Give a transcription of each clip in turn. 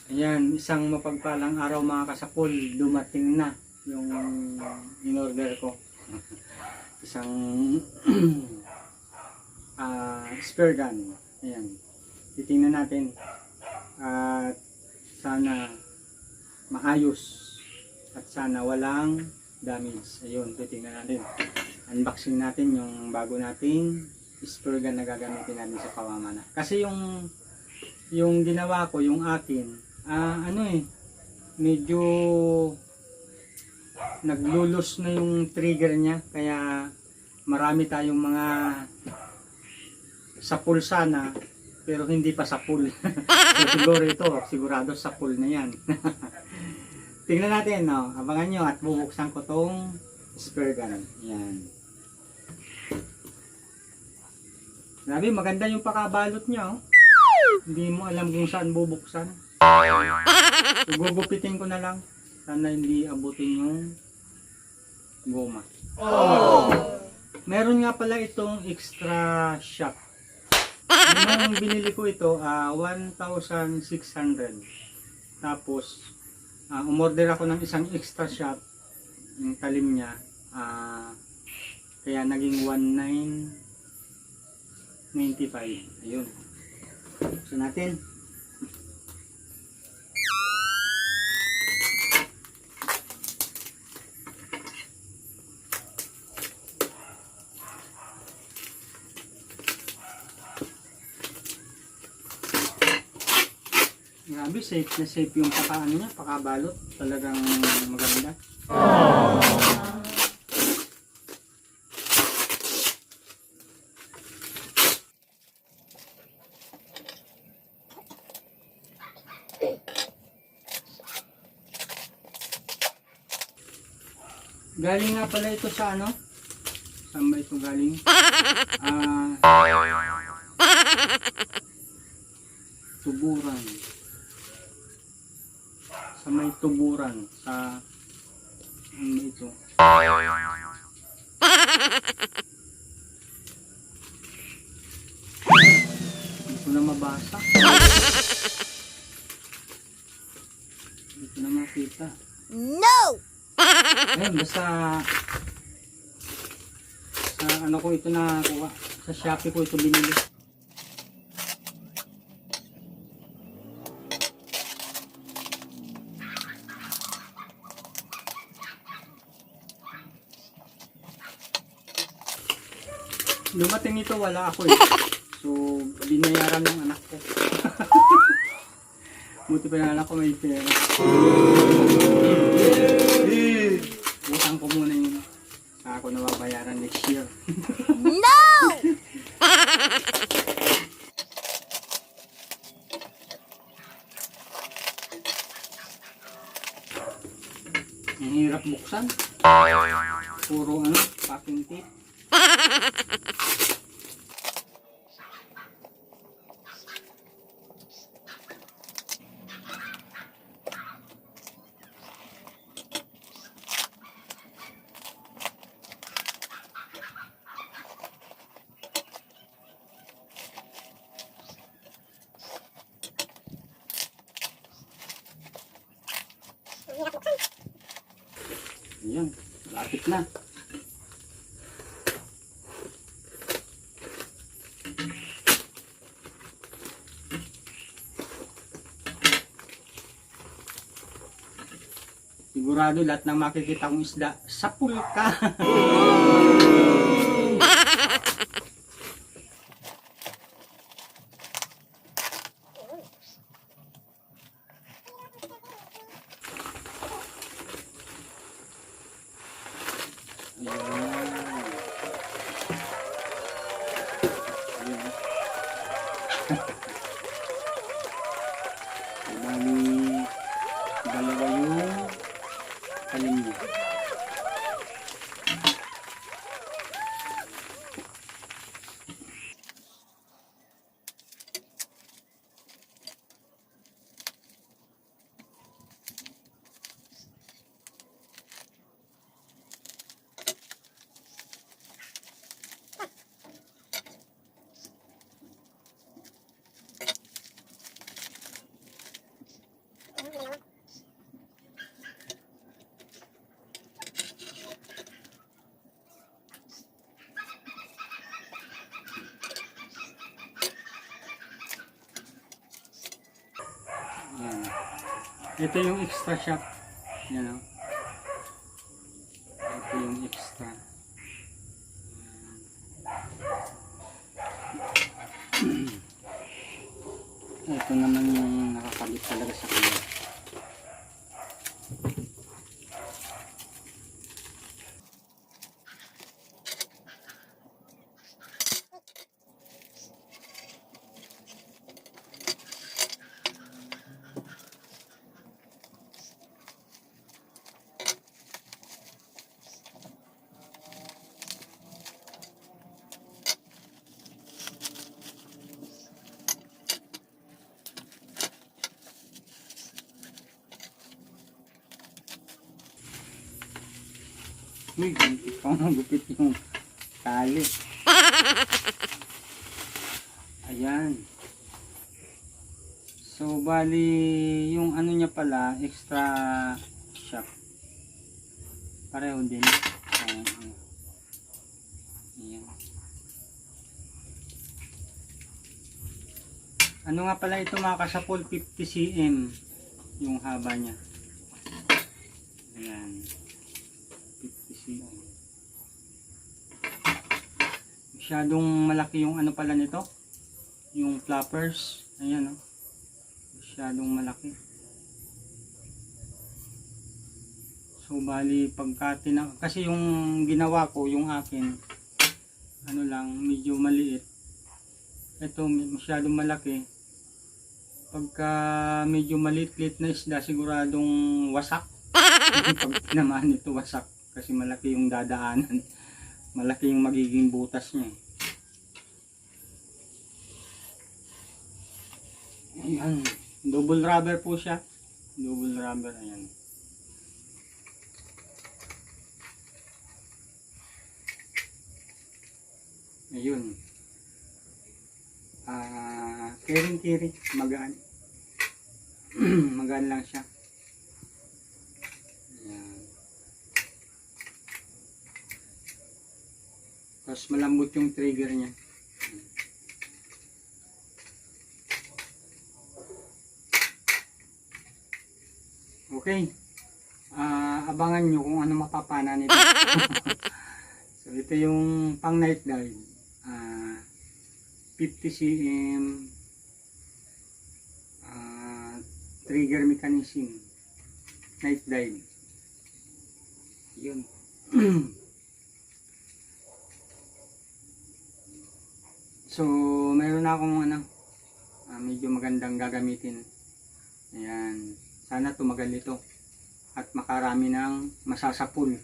Ayan, isang mapagpalang araw mga kasapul, dumating na yung in-order ko. Isang spare gun. Ayan, titingnan natin at sana maayos at sana walang damage. Ayun, titingnan natin. Unboxing natin yung bago nating spare gun na gagamitin natin sa pamamana. Kasi yung ginawa ko, yung akin, medyo naglulos na yung trigger niya, kaya marami tayong mga sapul sana pero hindi pa sapul. So siguro ito, sigurado sapul na yan. Tingnan natin, no? Abangan nyo at bubuksan ko tong spare gun. Yan. Grabe, maganda yung pakabalot niya, oh. Hindi mo alam kung saan bubuksan. So, gugupitin ko na lang. Sana hindi abutin yung goma. Oh! Meron nga pala itong extra shock. Nung binili ko ito, 1,600. Tapos, umorder ako ng isang extra shock. Yung talim niya. Kaya naging 1,995. Ayun. So natin. Grabe, safe na safe yung pakaano niya, pakabalot. Talagang maganda. Galing nga pala ito sa ano? Saan ba ito galing? Tuburan. Sa may tuburan. Sa ano ito? Hindi ko na mabasa. Hindi ko na makita. No! Ayun, basta sa ano ko ito nakuha. Sa Shopee ko ito binili. Dumating ito, wala ako eh. So, binayaran ng anak ko. Buti pa yung anak ko may pera. Utang ko muna yun. Saka ako nababayaran next year. No! Ang hirap buksan. Puro packing tape. Ayan, lapit na. Sigurado lahat ng makikita kong isda, sapul ka. Bali, dalawa yung talim niya. Ito yung extra shop. Yan o. Ito yung extra. Ito naman yung nakakabit talaga sa kanya. Uy, ikaw magupit yung tali. Ayan. So, bali, yung ano niya pala, extra shock. Pareho din. Ayan. Ano nga pala ito mga kasapol, 50 cm yung haba niya. Ayan. 50 cm. Masyadong malaki yung ano pala nito. Yung flappers. Ayan o. Masyadong malaki. So bali pagka kasi yung ginawa ko, yung akin, ano lang, medyo maliit. Ito masyadong malaki. Pagka medyo maliit-liit na isda, siguradong wasak. Pag tinamaan ito, wasak. Kasi malaki yung dadaanan. Malaki yung magiging butas niya. Ayan. Double rubber po siya. Double rubber. Ayan. Ayun. Kiring-kiring. Magaan. Magaan lang siya. Ayan. Tapos malambot yung trigger niya. Okay. Abangan nyo kung ano mapapana nito. So ito yung pang night dive. 50 cm trigger mechanism. Night dive. Yun. So meron na akong medyo magandang gagamitin. Ayan. Sana tumagal ito at makarami ng masasapul.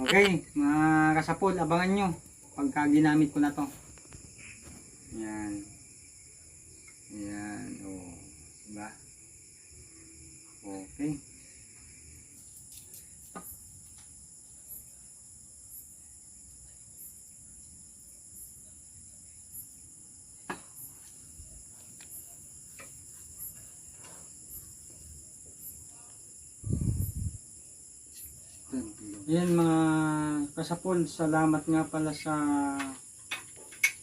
Okay, mga kasapul, abangan nyo pagka ginamit ko na to. Ayan. Ayan. O, diba? Okay. Ayan mga kasapol, salamat nga pala sa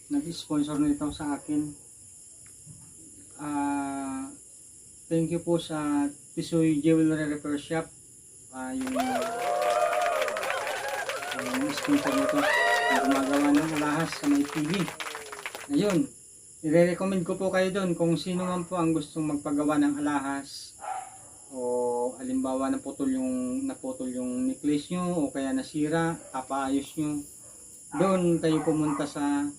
nag-sponsor nito sa akin. Thank you po sa Tisoy Jewelry Repair Shop. Yung sponsor nito na gumagawa ng alahas sa may TV. Ayun, i-recommend ko po kayo doon kung sino man po ang gustong magpagawa ng alahas, o halimbawa naputol yung necklace nyo o kaya nasira, papaayos nyo, doon tayo pumunta sa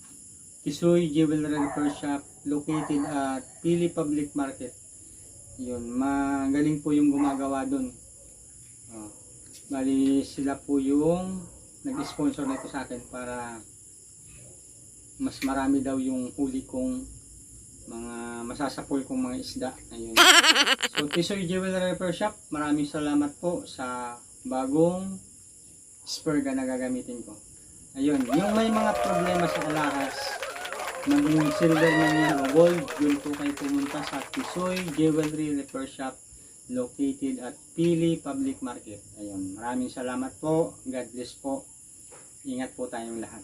Tisoy Jewelry Repair Shop located at Pili Public Market. Yun, magaling po yung gumagawa doon. Bali sila po yung nag-sponsor nito sa akin para mas marami daw yung huli kong mga masasapol kong mga isda. Ayun. So Tisoy Jewelry Repair Shop, maraming salamat po sa bagong spur gun na gagamitin ko. Ayun, yung may mga problema sa alahas, maging silver man yan o gold, yun po kayo pumunta sa Tisoy Jewelry Repair Shop located at Pili Public Market. Ayun, maraming salamat po. God bless po. Ingat po tayong lahat.